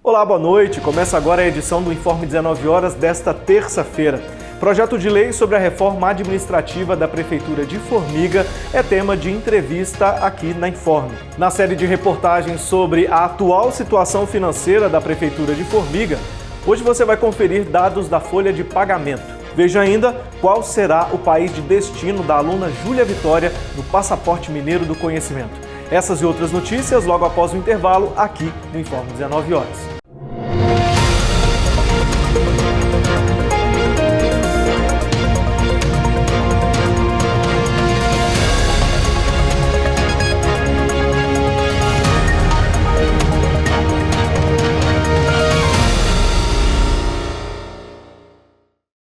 Olá, boa noite. Começa agora a edição do Informe 19 horas desta terça-feira. Projeto de lei sobre a reforma administrativa da Prefeitura de Formiga é tema de entrevista aqui na Informe. Na série de reportagens sobre a atual situação financeira da Prefeitura de Formiga, hoje você vai conferir dados da folha de pagamento. Veja ainda qual será o país de destino da aluna Júlia Vitória no Passaporte Mineiro do Conhecimento. Essas e outras notícias logo após o intervalo aqui no Informe 19 horas.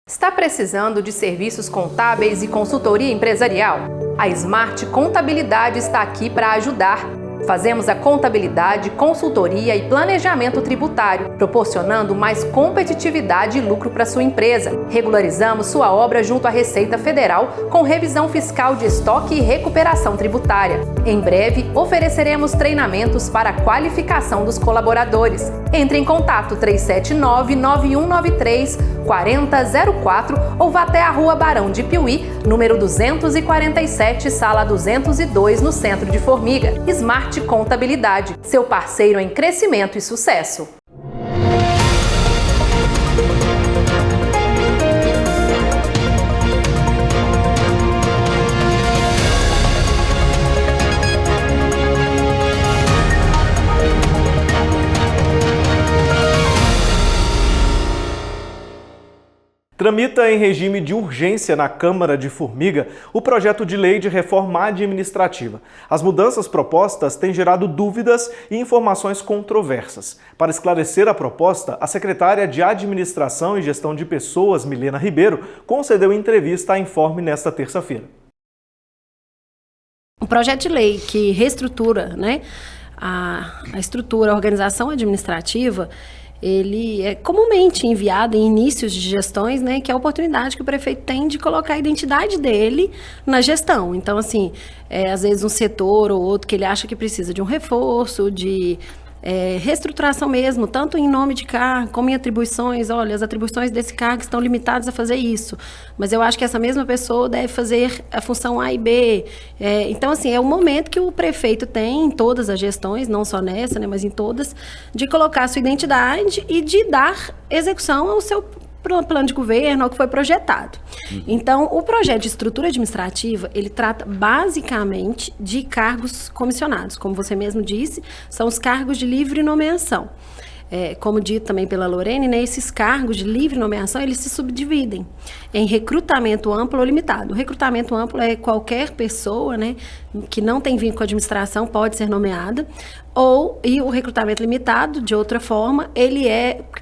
Está precisando de serviços contábeis e consultoria empresarial? A Smart Contabilidade está aqui para ajudar. Fazemos a contabilidade, consultoria e planejamento tributário, proporcionando mais competitividade e lucro para sua empresa. Regularizamos sua obra junto à Receita Federal com revisão fiscal de estoque e recuperação tributária. Em breve, ofereceremos treinamentos para a qualificação dos colaboradores. Entre em contato 379-9193-4004 ou vá até a Rua Barão de Piuí, número 247, sala 202, no centro de Formiga. Smart Contabilidade, seu parceiro em crescimento e sucesso. Tramita em regime de urgência na Câmara de Formiga o projeto de lei de reforma administrativa. As mudanças propostas têm gerado dúvidas e informações controversas. Para esclarecer a proposta, a secretária de Administração e Gestão de Pessoas, Milena Ribeiro, concedeu entrevista à Informe nesta terça-feira. Um projeto de lei que reestrutura, a estrutura, a organização administrativa, ele é comumente enviado em inícios de gestões, que é a oportunidade que o prefeito tem de colocar a identidade dele na gestão. Então, assim, às vezes um setor ou outro que ele acha que precisa de um reforço, de reestruturação mesmo, tanto em nome de cargo como em atribuições. Olha, as atribuições desse cargo estão limitadas a fazer isso, mas eu acho que essa mesma pessoa deve fazer a função A e B. Então, assim, é um momento que o prefeito tem em todas as gestões, não só nessa, mas em todas, de colocar a sua identidade e de dar execução ao seu plano de governo, ao que foi projetado. Então, o projeto de estrutura administrativa, ele trata basicamente de cargos comissionados. Como você mesmo disse, são os cargos de livre nomeação. Como dito também pela Lorene, esses cargos de livre nomeação, eles se subdividem em recrutamento amplo ou limitado. O recrutamento amplo é qualquer pessoa, que não tem vínculo com a administração pode ser nomeada, e o recrutamento limitado, de outra forma, ele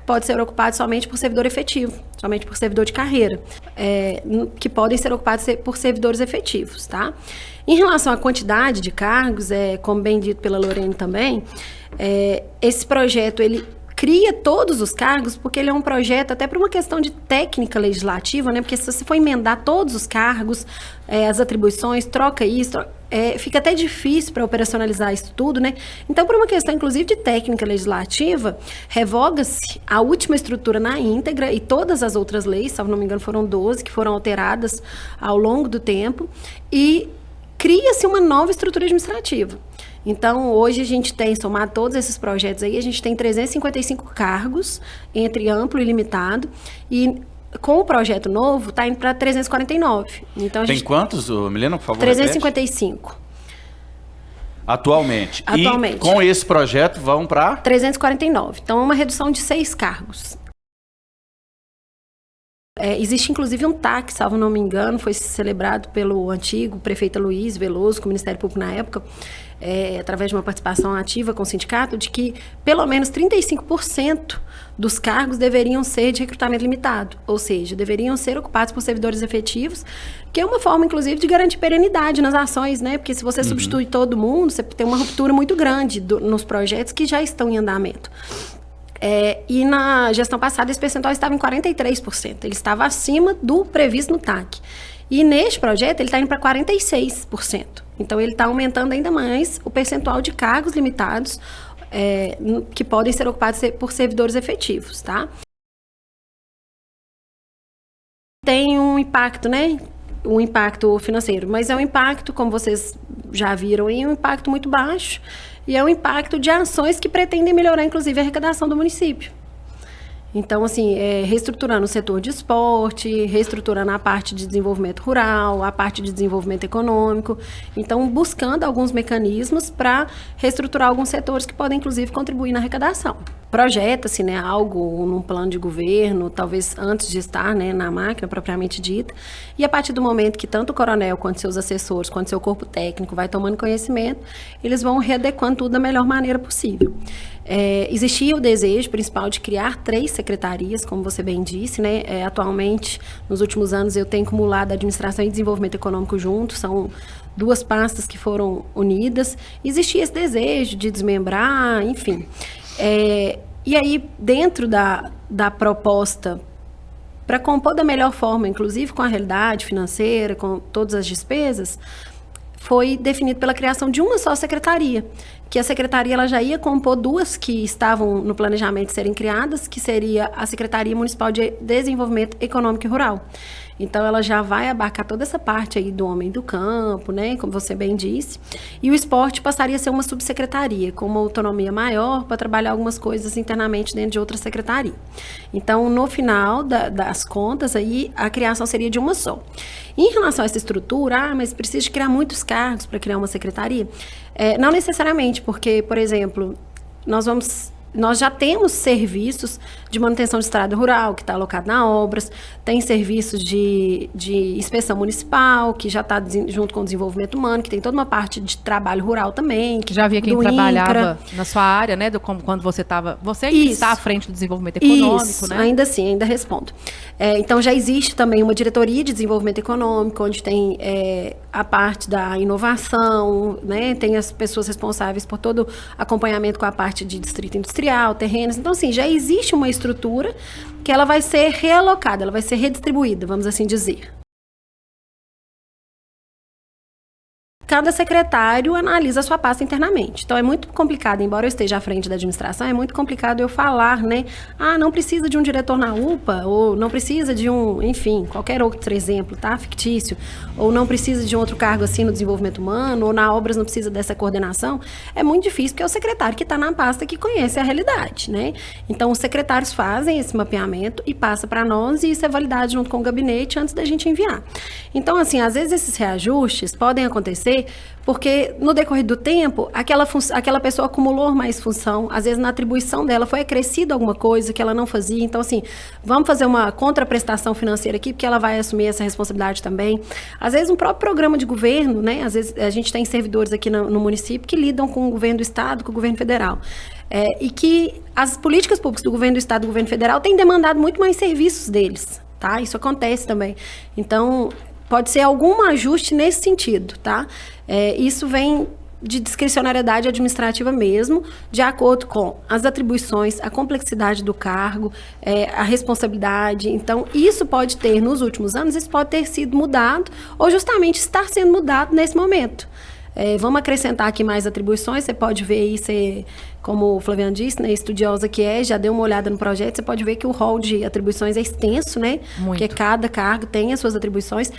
pode ser ocupado somente por servidor efetivo, somente por servidor de carreira, que podem ser ocupados por servidores efetivos, tá? Em relação à quantidade de cargos, como bem dito pela Lorene também, esse projeto, ele cria todos os cargos, porque ele é um projeto até por uma questão de técnica legislativa, porque se você for emendar todos os cargos, as atribuições, troca isso, fica até difícil para operacionalizar isso tudo, Então, por uma questão, inclusive, de técnica legislativa, revoga-se a última estrutura na íntegra e todas as outras leis, se não me engano, foram 12 que foram alteradas ao longo do tempo, e cria-se uma nova estrutura administrativa. Então, hoje a gente tem, somado todos esses projetos aí, a gente tem 355 cargos, entre amplo e limitado, e com o projeto novo, está indo para 349. Então, tem quantos, Milena, por favor? 355. Repete. Atualmente. Atualmente. E com esse projeto vão para? 349. Então, é uma redução de 6 cargos. Existe, inclusive, um TAC, salvo não me engano, foi celebrado pelo antigo prefeito Luiz Veloso, com o Ministério Público na época, através de uma participação ativa com o sindicato, de que pelo menos 35% dos cargos deveriam ser de recrutamento limitado, ou seja, deveriam ser ocupados por servidores efetivos, que é uma forma, inclusive, de garantir perenidade nas ações, porque se você substitui todo mundo, você tem uma ruptura muito grande nos projetos que já estão em andamento. E na gestão passada esse percentual estava em 43%, ele estava acima do previsto no TAC. E neste projeto ele está indo para 46%. Então ele está aumentando ainda mais o percentual de cargos limitados que podem ser ocupados por servidores efetivos, tá? Tem um impacto, né? Um impacto financeiro, mas é um impacto, como vocês já viram, é um impacto muito baixo e é um impacto de ações que pretendem melhorar, inclusive, a arrecadação do município. Então, assim, reestruturando o setor de esporte, reestruturando a parte de desenvolvimento rural, a parte de desenvolvimento econômico. Então, buscando alguns mecanismos para reestruturar alguns setores que podem, inclusive, contribuir na arrecadação. Projeta-se, né, algo num plano de governo, talvez antes de estar, né, na máquina propriamente dita. E a partir do momento que tanto o coronel, quanto seus assessores, quanto seu corpo técnico vai tomando conhecimento, eles vão readequando tudo da melhor maneira possível. Existia o desejo principal de criar 3 secretarias, como você bem disse, né? Atualmente, nos últimos anos, eu tenho acumulado administração e desenvolvimento econômico juntos, são 2 pastas que foram unidas. Existia esse desejo de desmembrar, enfim. E aí, dentro da proposta, para compor da melhor forma, inclusive com a realidade financeira, com todas as despesas, foi definido pela criação de uma só secretaria, que a secretaria ela já ia compor 2 que estavam no planejamento de serem criadas, que seria a Secretaria Municipal de Desenvolvimento Econômico e Rural. Então, ela já vai abarcar toda essa parte aí do homem do campo, né, como você bem disse, e o esporte passaria a ser uma subsecretaria, com uma autonomia maior para trabalhar algumas coisas internamente dentro de outra secretaria. Então, no final das contas, aí, a criação seria de uma só. Em relação a essa estrutura, mas precisa de criar muitos cargos para criar uma secretaria? Não necessariamente, porque, por exemplo, nós já temos serviços de manutenção de estrada rural, que está alocado na obras, tem serviços de inspeção municipal, que já está junto com o desenvolvimento humano, que tem toda uma parte de trabalho rural também. Já havia quem trabalhava na sua área, né? Quando você estava... Você que está à frente do desenvolvimento econômico, isso, né? Ainda assim, ainda respondo. Então, já existe também uma diretoria de desenvolvimento econômico, onde tem a parte da inovação, né? Tem as pessoas responsáveis por todo o acompanhamento com a parte de distrito industrial, terrenos. Então, assim, já existe uma estrutura que ela vai ser realocada, ela vai ser redistribuída, vamos assim dizer. Cada secretário analisa a sua pasta internamente. Então, é muito complicado, embora eu esteja à frente da administração, é muito complicado eu falar, né? Não precisa de um diretor na UPA, ou não precisa de enfim, qualquer outro exemplo, tá? Fictício. Ou não precisa de um outro cargo assim no desenvolvimento humano, ou na obras não precisa dessa coordenação. É muito difícil, porque é o secretário que está na pasta que conhece a realidade, né? Então, os secretários fazem esse mapeamento e passa para nós, e isso é validado junto com o gabinete antes da gente enviar. Então, assim, às vezes esses reajustes podem acontecer porque no decorrer do tempo, aquela pessoa acumulou mais função, às vezes na atribuição dela foi acrescido alguma coisa que ela não fazia, então assim, vamos fazer uma contraprestação financeira aqui, porque ela vai assumir essa responsabilidade também. Às vezes um próprio programa de governo, né, às vezes a gente tem servidores aqui no município que lidam com o governo do estado, com o governo federal. E que as políticas públicas do governo do estado e do governo federal têm demandado muito mais serviços deles, tá? Isso acontece também. Então, pode ser algum ajuste nesse sentido, tá? Isso vem de discricionariedade administrativa mesmo, de acordo com as atribuições, a complexidade do cargo, a responsabilidade. Então, isso pode ter, nos últimos anos, isso pode ter sido mudado ou justamente estar sendo mudado nesse momento. Vamos acrescentar aqui mais atribuições, você pode ver aí, como o Flaviano disse, né, estudiosa que já deu uma olhada no projeto, você pode ver que o rol de atribuições é extenso, né? Muito. Porque cada cargo tem as suas atribuições.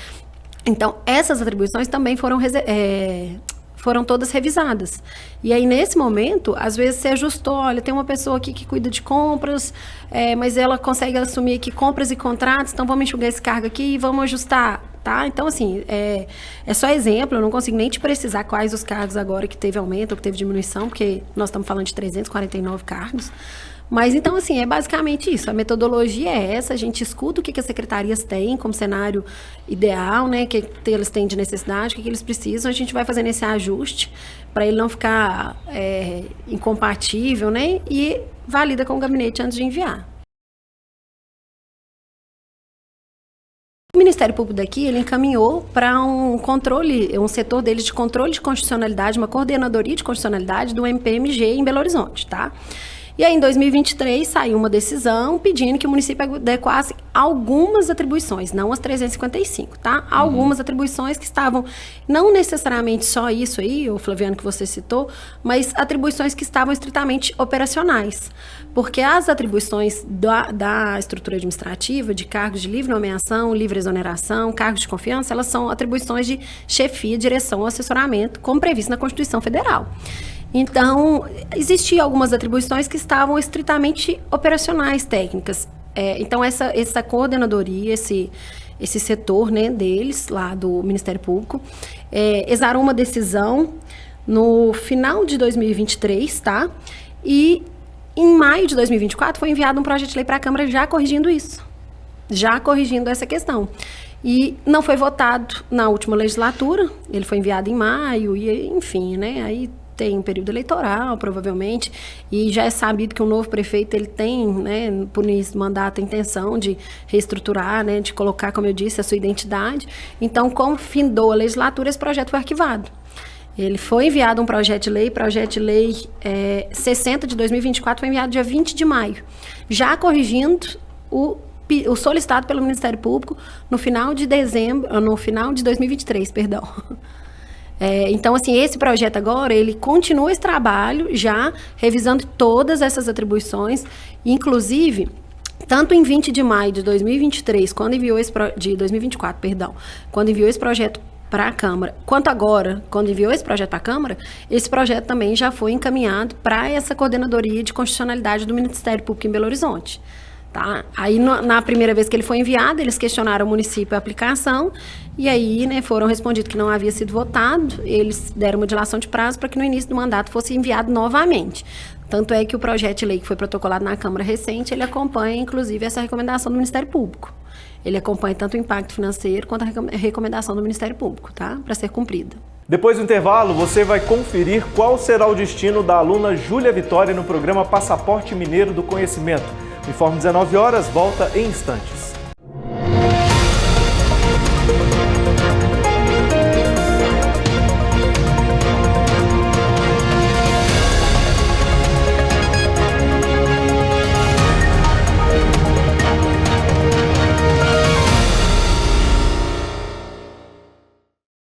Então, essas atribuições também foram todas revisadas. E aí, nesse momento, às vezes, você ajustou, olha, tem uma pessoa aqui que cuida de compras, mas ela consegue assumir aqui compras e contratos, então vamos enxugar esse cargo aqui e vamos ajustar, tá? Então, assim, é só exemplo, eu não consigo nem te precisar quais os cargos agora que teve aumento ou que teve diminuição, porque nós estamos falando de 349 cargos. Mas, então, assim, é basicamente isso. A metodologia é essa, a gente escuta o que as secretarias têm como cenário ideal, né? O que eles têm de necessidade, o que eles precisam, a gente vai fazendo esse ajuste para ele não ficar incompatível, né? E valida com o gabinete antes de enviar. O Ministério Público daqui, ele encaminhou para um setor deles de controle de constitucionalidade, uma coordenadoria de constitucionalidade do MPMG em Belo Horizonte, tá? E aí, em 2023, saiu uma decisão pedindo que o município adequasse algumas atribuições, não as 355, tá? Algumas atribuições que estavam, não necessariamente só isso aí, o Flaviano, que você citou, mas atribuições que estavam estritamente operacionais. Porque as atribuições da estrutura administrativa, de cargos de livre nomeação, livre exoneração, cargos de confiança, elas são atribuições de chefia, direção ou assessoramento, como previsto na Constituição Federal. Então, existiam algumas atribuições que estavam estritamente operacionais, técnicas. Então, essa coordenadoria, esse setor, né, deles, lá do Ministério Público, exarou uma decisão no final de 2023, tá? E em maio de 2024 foi enviado um projeto de lei para a Câmara já corrigindo isso, já corrigindo essa questão. E não foi votado na última legislatura, ele foi enviado em maio, e enfim, né, aí tem um período eleitoral, provavelmente, e já é sabido que o novo prefeito, ele tem, né, por início do mandato, a intenção de reestruturar, né, de colocar, como eu disse, a sua identidade. Então, como findou a legislatura, esse projeto foi arquivado. Ele foi enviado um projeto de lei 60 de 2024, foi enviado dia 20 de maio, já corrigindo o solicitado pelo Ministério Público no final de 2023, perdão. Então, assim, esse projeto agora, ele continua esse trabalho, já revisando todas essas atribuições, inclusive, tanto em 20 de maio de 2023, quando enviou de 2024, perdão, quando enviou esse projeto para a Câmara, quanto agora, quando enviou esse projeto para a Câmara, esse projeto também já foi encaminhado para essa coordenadoria de constitucionalidade do Ministério Público em Belo Horizonte. Tá? Aí, na primeira vez que ele foi enviado, eles questionaram o município a aplicação, e aí, né, foram respondidos que não havia sido votado, eles deram uma dilação de prazo para que no início do mandato fosse enviado novamente. Tanto é que o projeto de lei que foi protocolado na Câmara recente, ele acompanha, inclusive, essa recomendação do Ministério Público. Ele acompanha tanto o impacto financeiro quanto a recomendação do Ministério Público, tá? Para ser cumprida. Depois do intervalo, você vai conferir qual será o destino da aluna Júlia Vitória no programa Passaporte Mineiro do Conhecimento. O Informe 19 horas volta em instantes.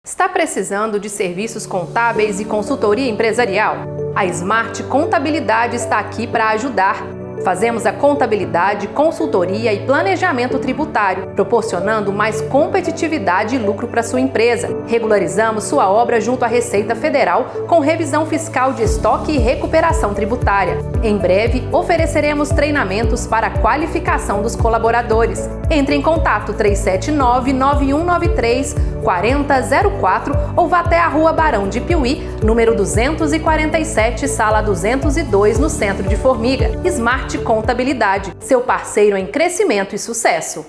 Está precisando de serviços contábeis e consultoria empresarial? A Smart Contabilidade está aqui para ajudar. Fazemos a contabilidade, consultoria e planejamento tributário, proporcionando mais competitividade e lucro para sua empresa. Regularizamos sua obra junto à Receita Federal com revisão fiscal de estoque e recuperação tributária. Em breve, ofereceremos treinamentos para a qualificação dos colaboradores. Entre em contato 379-9193-4004 ou vá até a Rua Barão de Piuí, número 247, sala 202, no centro de Formiga. Smart Contabilidade, seu parceiro em crescimento e sucesso.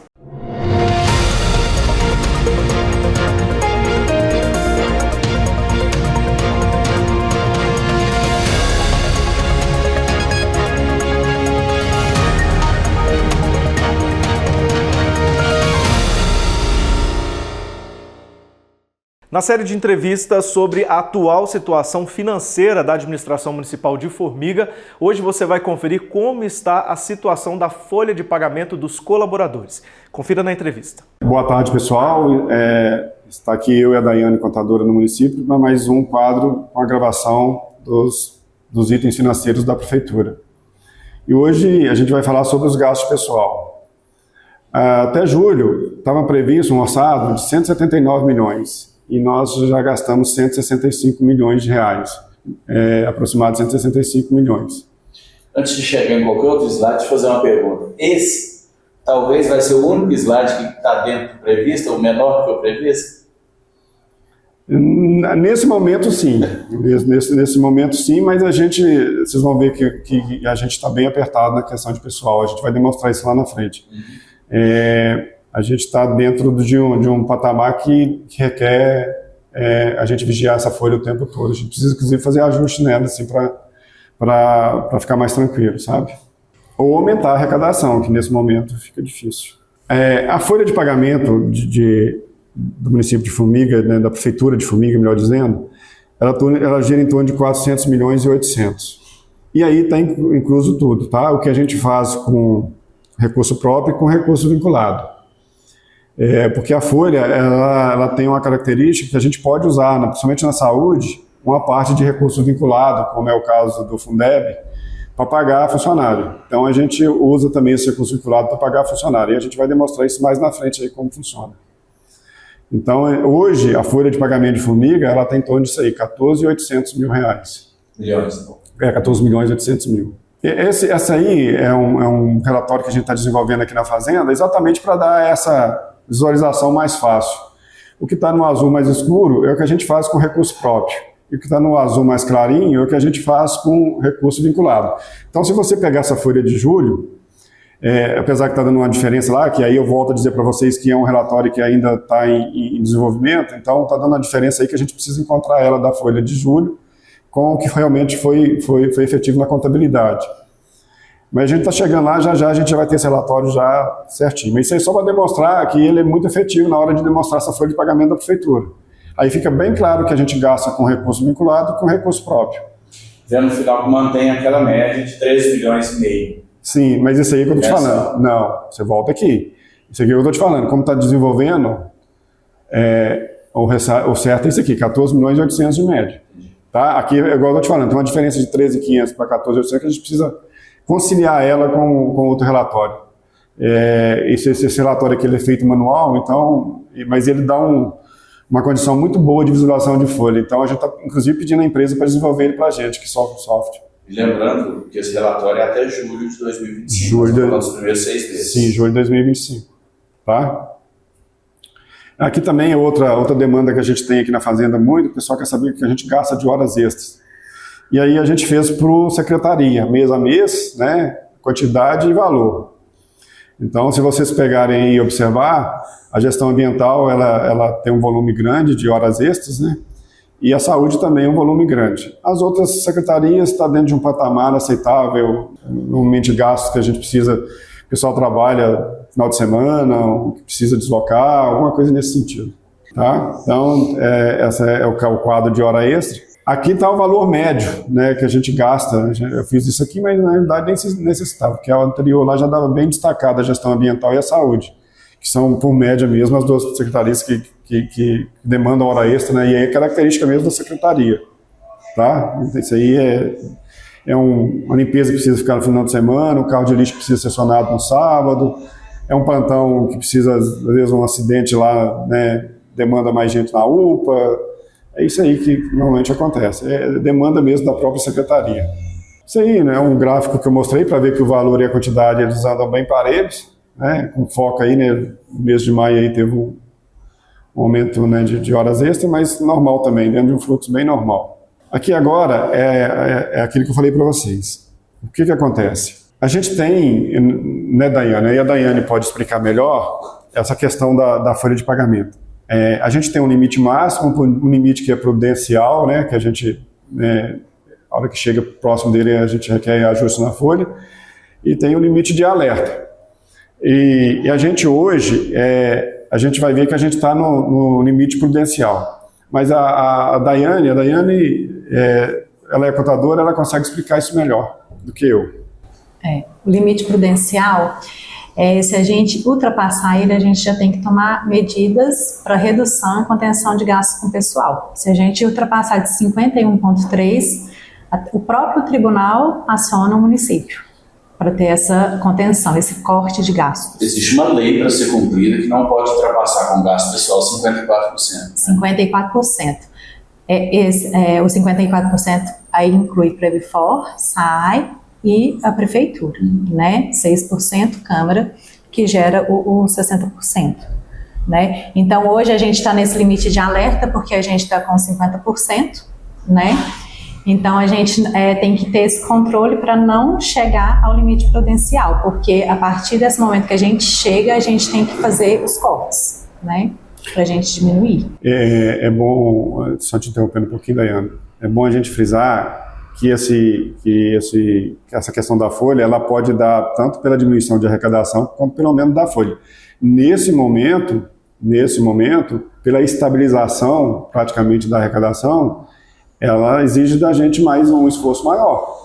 Na série de entrevistas sobre a atual situação financeira da administração municipal de Formiga, hoje você vai conferir como está a situação da folha de pagamento dos colaboradores. Confira na entrevista. Boa tarde, pessoal. Está aqui eu e a Daiane, contadora no município, para mais um quadro com a gravação dos itens financeiros da prefeitura. E hoje a gente vai falar sobre os gastos pessoal. Até julho estava previsto um orçado de 179 milhões. E nós já gastamos 165 milhões de reais, aproximadamente 165 milhões. Antes de chegar em qualquer outro slide, deixa eu fazer uma pergunta. Esse talvez vai ser o único slide que está dentro do previsto, ou menor que o previsto? Nesse momento, sim. Nesse momento, sim, mas vocês vão ver que a gente está bem apertado na questão de pessoal. A gente vai demonstrar isso lá na frente. A gente está dentro de um patamar que requer a gente vigiar essa folha o tempo todo. A gente precisa, inclusive, fazer ajuste nela, assim, para ficar mais tranquilo, sabe? Ou aumentar a arrecadação, que nesse momento fica difícil. A folha de pagamento do município de Formiga, né, da prefeitura de Formiga, melhor dizendo, ela gira em torno de 400 milhões e 800. E aí está incluso tudo, tá? O que a gente faz com recurso próprio e com recurso vinculado. Porque a folha, ela tem uma característica que a gente pode usar, principalmente na saúde, uma parte de recurso vinculado, como é o caso do Fundeb, para pagar funcionário. Então a gente usa também esse recurso vinculado para pagar funcionário. E a gente vai demonstrar isso mais na frente aí como funciona. Então hoje a folha de pagamento de Formiga, ela tem em torno disso aí, 14.800 mil reais. Milhões. 14.800.000. Essa aí é um relatório que a gente está desenvolvendo aqui na Fazenda, exatamente para dar essa visualização mais fácil. O que está no azul mais escuro é o que a gente faz com recurso próprio. E o que está no azul mais clarinho é o que a gente faz com recurso vinculado. Então, se você pegar essa folha de julho, apesar que está dando uma diferença lá, que aí eu volto a dizer para vocês que é um relatório que ainda está em desenvolvimento, então está dando uma diferença aí que a gente precisa encontrar ela da folha de julho com o que realmente foi efetivo na contabilidade. Mas a gente está chegando lá, já a gente já vai ter esse relatório já certinho. Mas isso aí só para demonstrar que ele é muito efetivo na hora de demonstrar essa folha de pagamento da prefeitura. Aí fica bem claro que a gente gasta com recurso vinculado e com recurso próprio. Vendo no final que mantém aquela média de 13 milhões e meio. Sim, mas isso aí que eu estou te falando. Não, você volta aqui. Isso aqui que eu estou te falando. Como está desenvolvendo, o certo é isso aqui, 14 milhões e 800 de média. Tá? Aqui, igual eu estou te falando, tem uma diferença de 13.500 para 14.800 que a gente precisa conciliar ela com outro relatório. Esse relatório aqui ele é feito manual, então, mas ele dá uma condição muito boa de visualização de folha. Então a gente está, inclusive, pedindo à empresa para desenvolver ele para a gente, que solve o software. E lembrando que esse relatório é até julho de 2025, julho dos primeiros 6 meses. Sim, julho de 2025. Tá? Aqui também é outra demanda que a gente tem aqui na Fazenda muito, o pessoal quer saber o que a gente gasta de horas extras. E aí a gente fez para a secretaria, mês a mês, né, quantidade e valor. Então, se vocês pegarem e observar, a gestão ambiental ela tem um volume grande de horas extras, né? E a saúde também é um volume grande. As outras secretarias estão dentro de um patamar aceitável, normalmente gastos que a gente precisa, o pessoal trabalha final de semana, que precisa deslocar, alguma coisa nesse sentido. Tá? Então, esse é o quadro de hora extra. Aqui está o valor médio, né, que a gente gasta. Eu fiz isso aqui, mas na realidade nem necessitava, porque a anterior lá já dava bem destacada a gestão ambiental e a saúde, que são, por média mesmo, as duas secretarias que demandam hora extra, né, e é característica mesmo da secretaria. Tá? Isso aí uma limpeza que precisa ficar no final de semana, um carro de lixo que precisa ser acionado no sábado, é um plantão que precisa, às vezes, um acidente lá, né, demanda mais gente na UPA. É isso aí que normalmente acontece, demanda mesmo da própria secretaria. Isso aí, né, é um gráfico que eu mostrei para ver que o valor e a quantidade eles andam bem parelhos, né, com foco aí, né, no mês de maio aí teve um aumento, né, de horas extras, mas normal também, dentro de um fluxo bem normal. Aqui agora é aquilo que eu falei para vocês. O que acontece? A gente tem, né, Daiane, e a Daiane pode explicar melhor essa questão da folha de pagamento. A gente tem um limite máximo, um limite que é prudencial, né, que a gente, a hora que chega próximo dele, a gente requer ajuste na folha, e tem o limite de alerta. E a gente hoje, a gente vai ver que a gente está no limite prudencial. Mas a Daiane, ela é contadora, ela consegue explicar isso melhor do que eu. O limite prudencial, se a gente ultrapassar ele, a gente já tem que tomar medidas para redução e contenção de gastos com o pessoal. Se a gente ultrapassar de 51,3, o próprio tribunal aciona o município para ter essa contenção, esse corte de gastos. Existe uma lei para ser cumprida que não pode ultrapassar com gasto pessoal 54%. 54%. O 54% aí inclui Previfor, SAI e a prefeitura, né? 6% Câmara, que gera o 60%. Né? Então, hoje a gente está nesse limite de alerta porque a gente está com 50%, né? Então, a gente tem que ter esse controle para não chegar ao limite prudencial, porque a partir desse momento que a gente chega, a gente tem que fazer os cortes, né? Para a gente diminuir. É bom, só te interrompendo um pouquinho, Daiane, é bom a gente frisar que essa questão da folha, ela pode dar tanto pela diminuição de arrecadação, quanto pelo aumento da folha. Nesse momento, pela estabilização praticamente da arrecadação, ela exige da gente mais um esforço maior.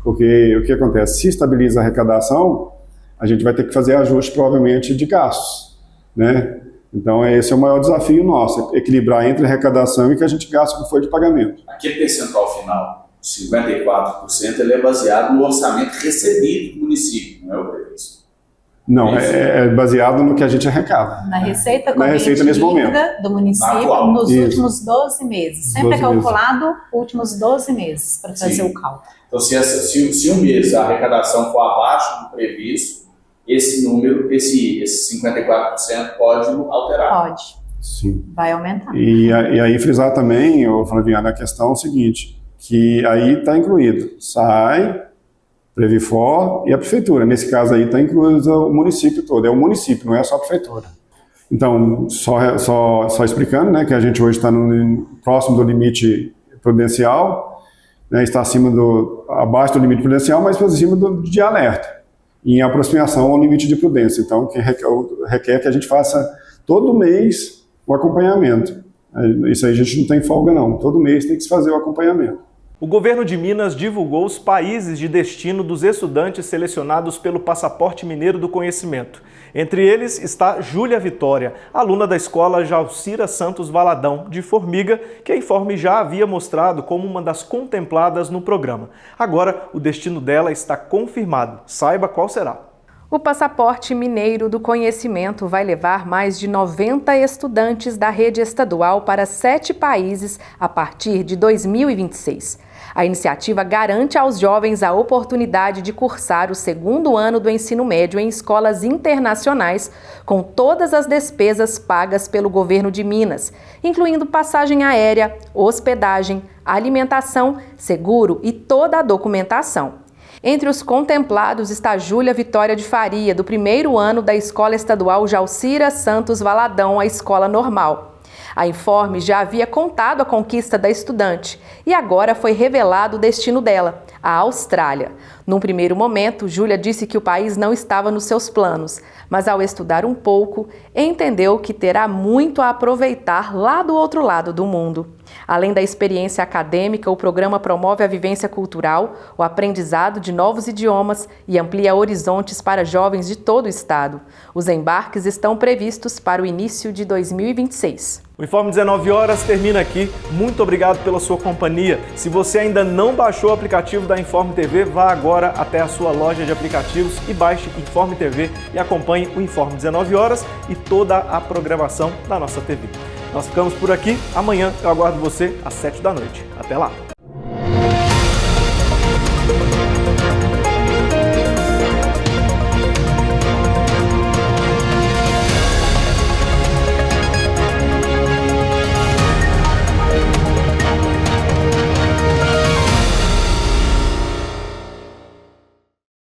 Porque o que acontece? Se estabiliza a arrecadação, a gente vai ter que fazer ajuste, provavelmente, de gastos, né? Então, esse é o maior desafio nosso, equilibrar entre arrecadação e o que a gente gasta com folha de pagamento. Aquele percentual final, 54%, ele é baseado no orçamento recebido do município, não é o previsto? Não, é baseado no que a gente arrecada. Na receita nesse momento do município nos últimos 12 meses. Sempre 12 é calculado os últimos 12 meses para fazer o cálculo. Então, se um mês a arrecadação for abaixo do previsto, esse número, esse 54% pode alterar. Pode. Sim. Vai aumentar. E aí frisar também, Flaviana, a questão seguinte, que aí está incluído SAI, Previfor e a prefeitura. Nesse caso aí está incluído o município todo, é o município, não é só a prefeitura. Então, só explicando, né, que a gente hoje está próximo do limite prudencial, né, está abaixo do limite prudencial, mas acima de alerta, em aproximação ao limite de prudência. Então, que requer que a gente faça todo mês o acompanhamento. Isso aí a gente não tem folga não, todo mês tem que se fazer o acompanhamento. O governo de Minas divulgou os países de destino dos estudantes selecionados pelo Passaporte Mineiro do Conhecimento. Entre eles está Júlia Vitória, aluna da escola Jalcira Santos Valadão, de Formiga, que a Informe já havia mostrado como uma das contempladas no programa. Agora, o destino dela está confirmado. Saiba qual será. O Passaporte Mineiro do Conhecimento vai levar mais de 90 estudantes da rede estadual para 7 países a partir de 2026. A iniciativa garante aos jovens a oportunidade de cursar o 2º ano do ensino médio em escolas internacionais, com todas as despesas pagas pelo governo de Minas, incluindo passagem aérea, hospedagem, alimentação, seguro e toda a documentação. Entre os contemplados está Júlia Vitória de Faria, do 1º ano da Escola Estadual Jalcira Santos Valadão, a Escola Normal. A Informe já havia contado a conquista da estudante e agora foi revelado o destino dela, a Austrália. Num primeiro momento, Júlia disse que o país não estava nos seus planos, mas ao estudar um pouco, entendeu que terá muito a aproveitar lá do outro lado do mundo. Além da experiência acadêmica, o programa promove a vivência cultural, o aprendizado de novos idiomas e amplia horizontes para jovens de todo o estado. Os embarques estão previstos para o início de 2026. O Informe 19 Horas termina aqui. Muito obrigado pela sua companhia. Se você ainda não baixou o aplicativo da Informe TV, vá agora até a sua loja de aplicativos e baixe Informe TV e acompanhe o Informe 19 Horas e toda a programação da nossa TV. Nós ficamos por aqui. Amanhã eu aguardo você às 7 da noite. Até lá!